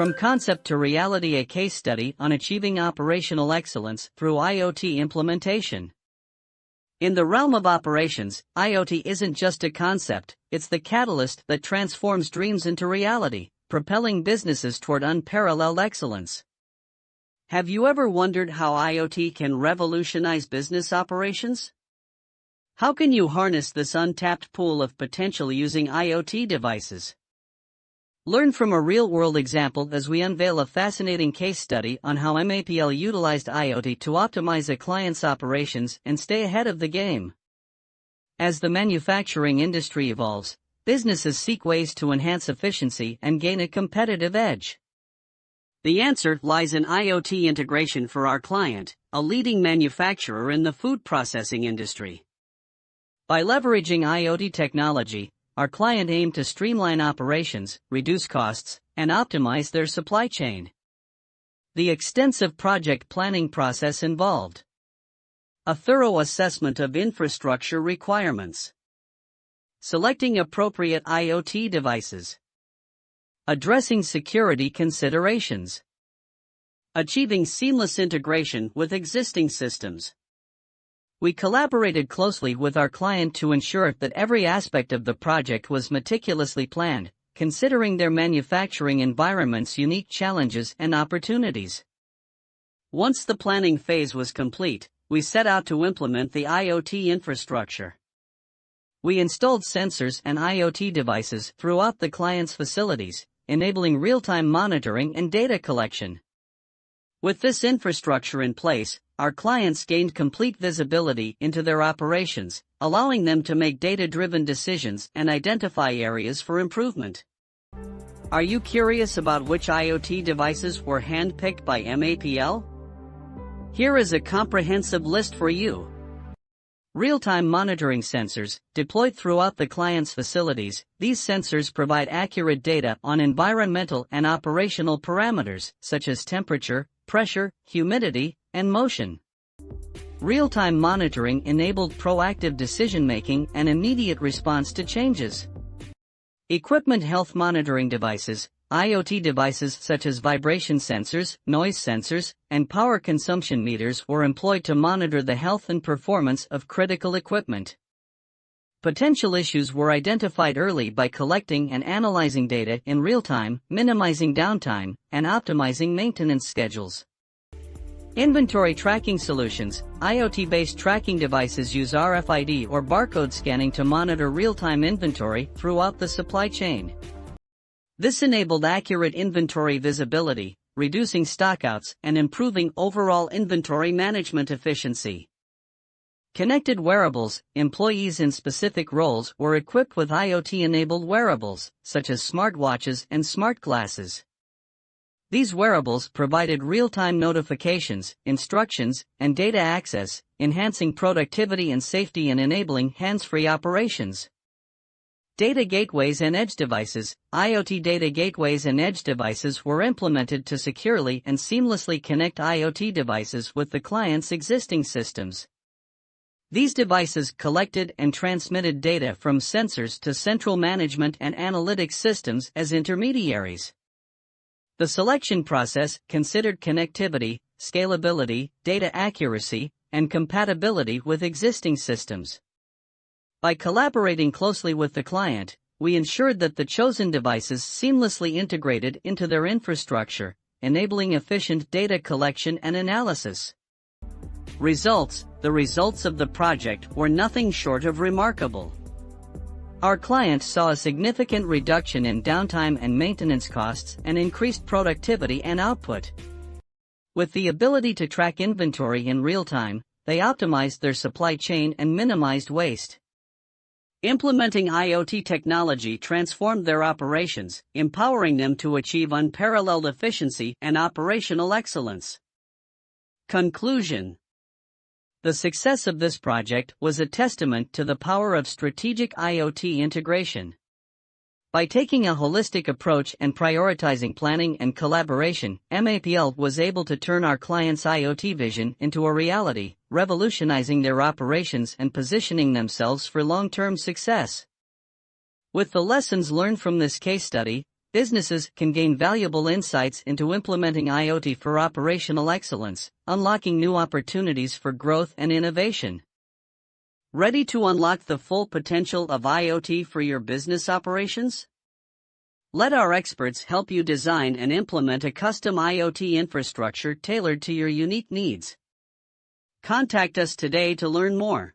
From concept to reality, a case study on achieving operational excellence through IoT implementation. In the realm of operations, IoT isn't just a concept, it's the catalyst that transforms dreams into reality, propelling businesses toward unparalleled excellence. Have you ever wondered how IoT can revolutionize business operations? How can you harness this untapped pool of potential using IoT devices? Learn from a real-world example as we unveil a fascinating case study on how MAPl utilized IoT to optimize a client's operations and stay ahead of the game. As the manufacturing industry evolves, businesses seek ways to enhance efficiency and gain a competitive edge. The answer lies in IoT integration for our client, a leading manufacturer in the food processing industry. By leveraging IoT technology, our client aimed to streamline operations, reduce costs, and optimize their supply chain. The extensive project planning process involved a thorough assessment of infrastructure requirements, selecting appropriate IoT devices, addressing security considerations, achieving seamless integration with existing systems. We collaborated closely with our client to ensure that every aspect of the project was meticulously planned, considering their manufacturing environment's unique challenges and opportunities. Once the planning phase was complete, we set out to implement the IoT infrastructure. We installed sensors and IoT devices throughout the client's facilities, enabling real-time monitoring and data collection. With this infrastructure in place, our clients gained complete visibility into their operations, allowing them to make data-driven decisions and identify areas for improvement. Are you curious about which IoT devices were handpicked by MAPl? Here is a comprehensive list for you. Real-time monitoring sensors, deployed throughout the client's facilities. These sensors provide accurate data on environmental and operational parameters, such as temperature, pressure, humidity, and motion. Real-time monitoring enabled proactive decision-making and immediate response to changes. Equipment health monitoring devices, IoT devices such as vibration sensors, noise sensors, and power consumption meters were employed to monitor the health and performance of critical equipment. Potential issues were identified early by collecting and analyzing data in real time, minimizing downtime, and optimizing maintenance schedules. Inventory tracking solutions, IoT-based tracking devices use RFID or barcode scanning to monitor real-time inventory throughout the supply chain. This enabled accurate inventory visibility, reducing stockouts and improving overall inventory management efficiency. Connected wearables, employees in specific roles were equipped with IoT-enabled wearables, such as smartwatches and smart glasses. These wearables provided real-time notifications, instructions, and data access, enhancing productivity and safety and enabling hands-free operations. Data gateways and edge devices, IoT data gateways and edge devices were implemented to securely and seamlessly connect IoT devices with the client's existing systems. These devices collected and transmitted data from sensors to central management and analytics systems as intermediaries. The selection process considered connectivity, scalability, data accuracy, and compatibility with existing systems. By collaborating closely with the client, we ensured that the chosen devices seamlessly integrated into their infrastructure, enabling efficient data collection and analysis. Results: the results of the project were nothing short of remarkable. Our client saw a significant reduction in downtime and maintenance costs and increased productivity and output. With the ability to track inventory in real time, they optimized their supply chain and minimized waste. Implementing IoT technology transformed their operations, empowering them to achieve unparalleled efficiency and operational excellence. Conclusion: the success of this project was a testament to the power of strategic IoT integration. By taking a holistic approach and prioritizing planning and collaboration, MAPl was able to turn our clients' IoT vision into a reality, revolutionizing their operations and positioning themselves for long-term success. With the lessons learned from this case study, businesses can gain valuable insights into implementing IoT for operational excellence, unlocking new opportunities for growth and innovation. Ready to unlock the full potential of IoT for your business operations? Let our experts help you design and implement a custom IoT infrastructure tailored to your unique needs. Contact us today to learn more.